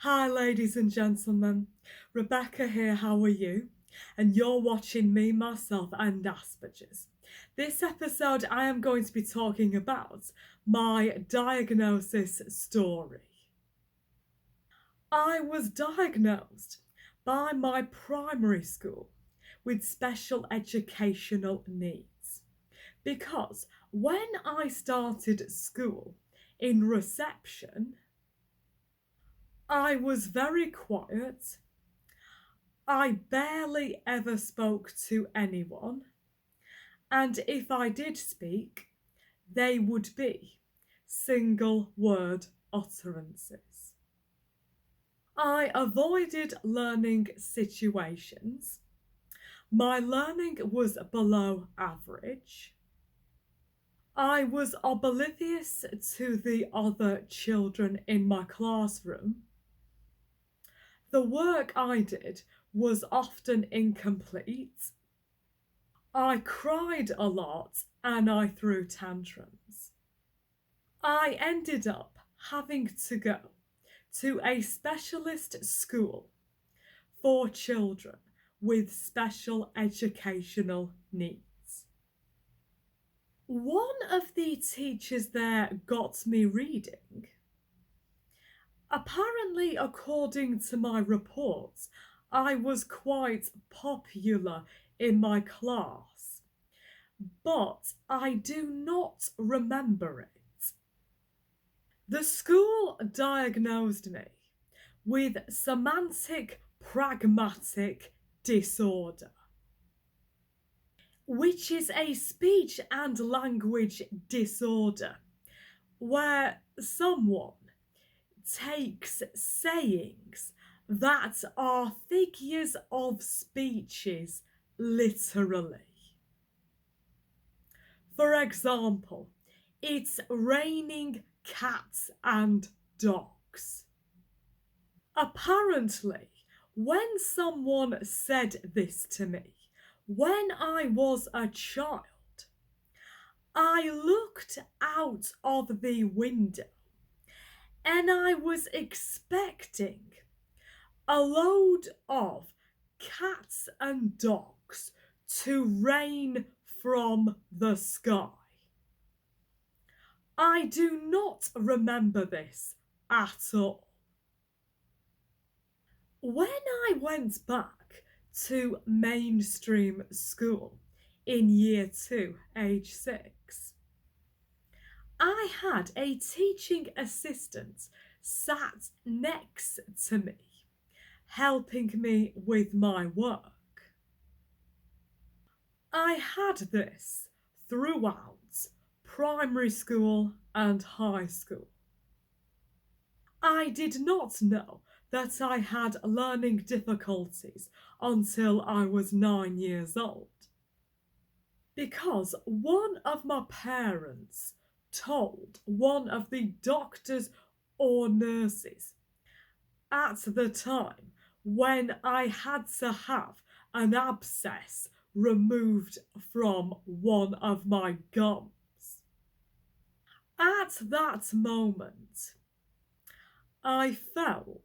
Hi, ladies and gentlemen. Rebecca here, how are you? And you're watching Me, Myself, and Asperger's. This episode, I am going to be talking about my diagnosis story. I was diagnosed by my primary school with special educational needs because when I started school in reception, I was very quiet. I barely ever spoke to anyone, and if I did speak, they would be single word utterances. I avoided learning situations. My learning was below average. I was oblivious to the other children in my classroom. The work I did was often incomplete. I cried a lot and I threw tantrums. I ended up having to go to a specialist school for children with special educational needs. One of the teachers there got me reading. Apparently, according to my reports, I was quite popular in my class, but I do not remember it. The school diagnosed me with semantic pragmatic disorder, which is a speech and language disorder where someone takes sayings that are figures of speeches literally. For example, it's raining cats and dogs. Apparently, when someone said this to me, when I was a child, I looked out of the window and I was expecting a load of cats and dogs to rain from the sky. I do not remember this at all. When I went back to mainstream school in year 2, age 6, I had a teaching assistant sat next to me, helping me with my work. I had this throughout primary school and high school. I did not know that I had learning difficulties until I was 9 years old, because one of my parents told one of the doctors or nurses at the time when I had to have an abscess removed from one of my gums. At that moment, I felt,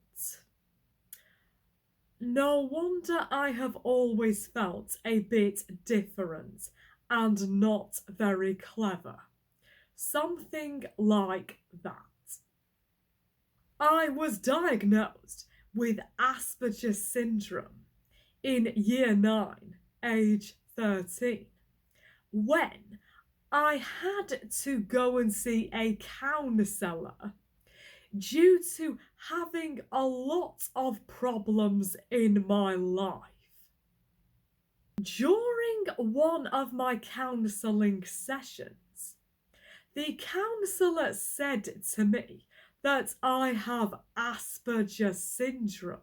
no wonder I have always felt a bit different and not very clever. Something like that. I was diagnosed with Asperger's syndrome in year 9, age 13, when I had to go and see a counsellor due to having a lot of problems in my life. During one of my counselling sessions, the counsellor said to me that I have Asperger's syndrome.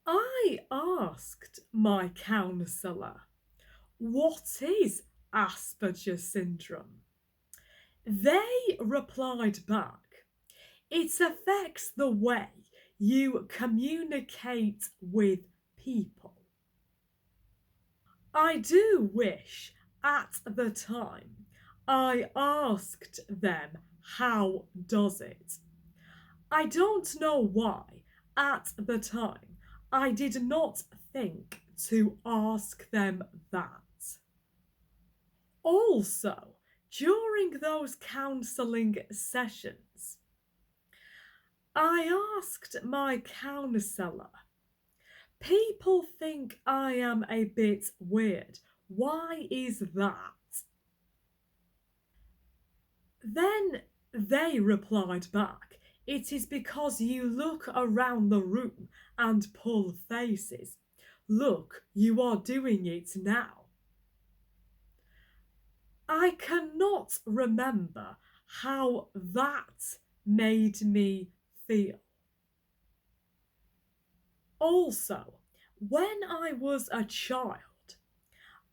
I asked my counsellor, what is Asperger's syndrome? They replied back, it affects the way you communicate with people. I do wish at the time I asked them, how does it? I don't know why, at the time, I did not think to ask them that. Also, during those counselling sessions, I asked my counsellor, people think I am a bit weird. Why is that? Then they replied back, it is because you look around the room and pull faces. Look, you are doing it now. I cannot remember how that made me feel. Also, when I was a child,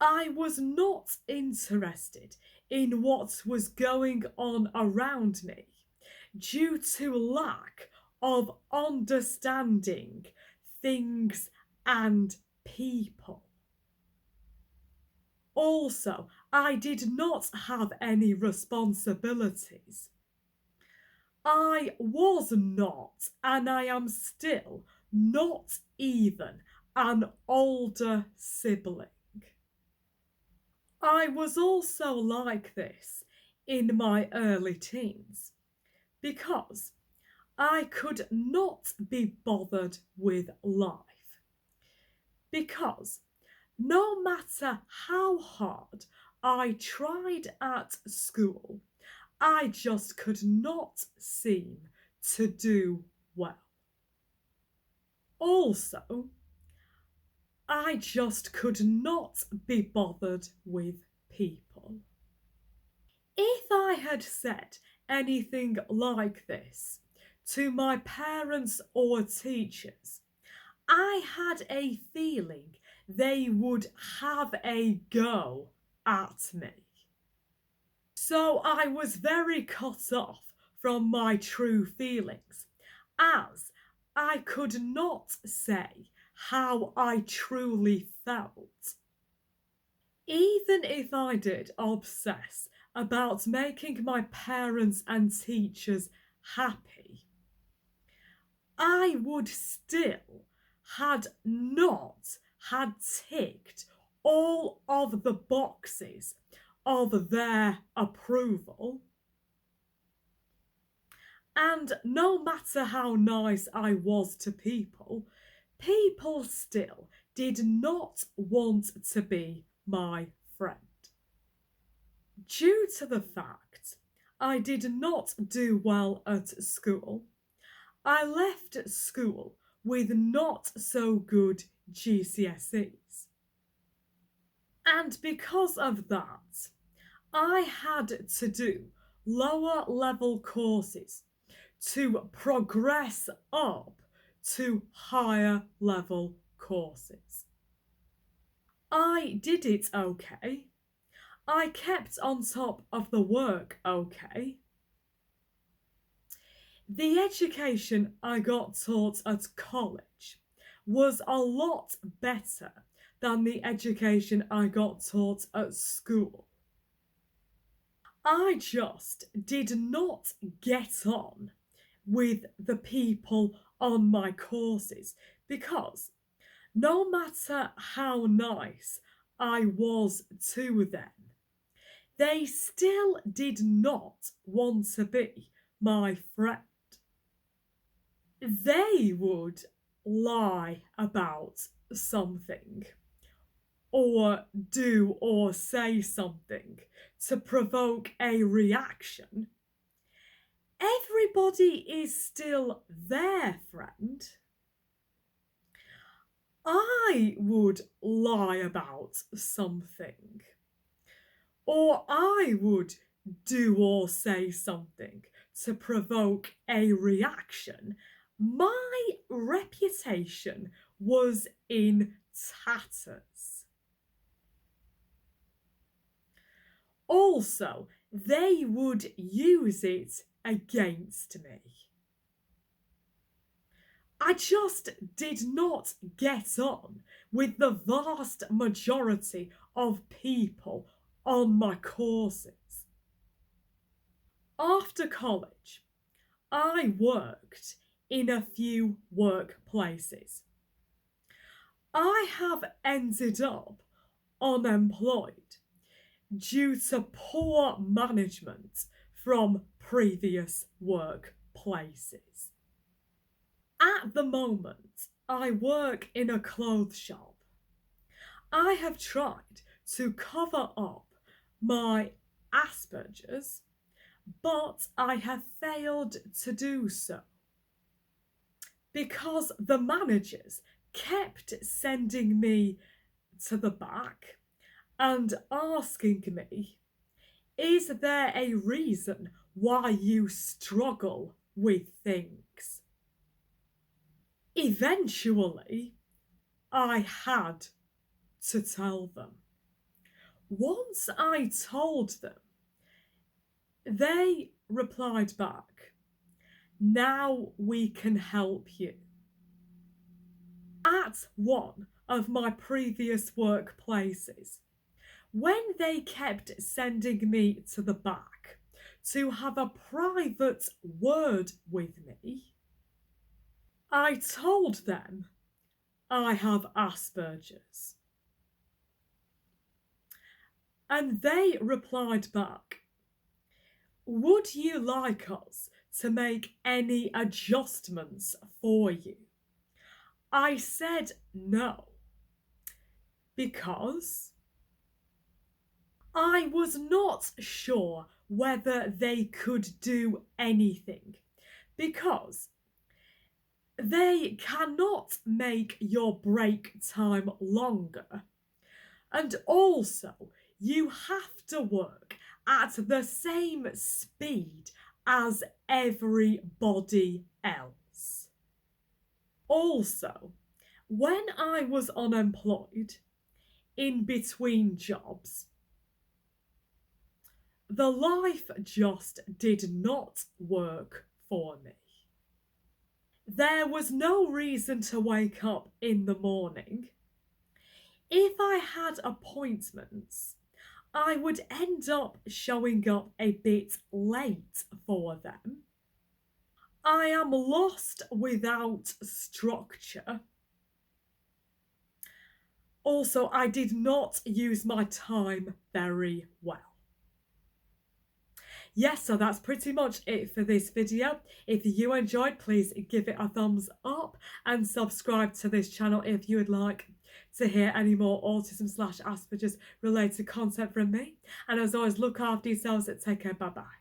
I was not interested in what was going on around me due to lack of understanding things and people. Also, I did not have any responsibilities. I was not, and I am still not even an older sibling. I was also like this in my early teens because I could not be bothered with life. Because no matter how hard I tried at school, I just could not seem to do well. Also, I just could not be bothered with people. If I had said anything like this to my parents or teachers, I had a feeling they would have a go at me. So I was very cut off from my true feelings, as I could not say how I truly felt. Even if I did obsess about making my parents and teachers happy, I would still had not had ticked all of the boxes of their approval. And no matter how nice I was to people, people still did not want to be my friend. Due to the fact I did not do well at school, I left school with not so good GCSEs. And because of that, I had to do lower level courses to progress up to higher level courses. I did it okay. I kept on top of the work okay. The education I got taught at college was a lot better than the education I got taught at school. I just did not get on with the people on my courses because no matter how nice I was to them, they still did not want to be my friend. They would lie about something or do or say something to provoke a reaction. Everybody is still their friend. I would lie about something, or I would do or say something to provoke a reaction. My reputation was in tatters. Also, they would use it against me. I just did not get on with the vast majority of people on my courses. After college, I worked in a few workplaces. I have ended up unemployed due to poor management from previous workplaces. At the moment, I work in a clothes shop. I have tried to cover up my Asperger's, but I have failed to do so because the managers kept sending me to the back and asking me, is there a reason why you struggle with things? Eventually, I had to tell them. Once I told them, they replied back, now we can help you. At one of my previous workplaces, when they kept sending me to the back to have a private word with me, I told them I have Asperger's. And they replied back, would you like us to make any adjustments for you? I said no, because I was not sure whether they could do anything, because they cannot make your break time longer, and also you have to work at the same speed as everybody else. Also, when I was unemployed, in between jobs, the life just did not work for me. There was no reason to wake up in the morning. If I had appointments, I would end up showing up a bit late for them. I am lost without structure. Also, I did not use my time very well. Yes, so that's pretty much it for this video. If you enjoyed, please give it a thumbs up and subscribe to this channel if you would like to hear any more autism/Asperger's related content from me. And as always, look after yourselves. Take care. Bye bye.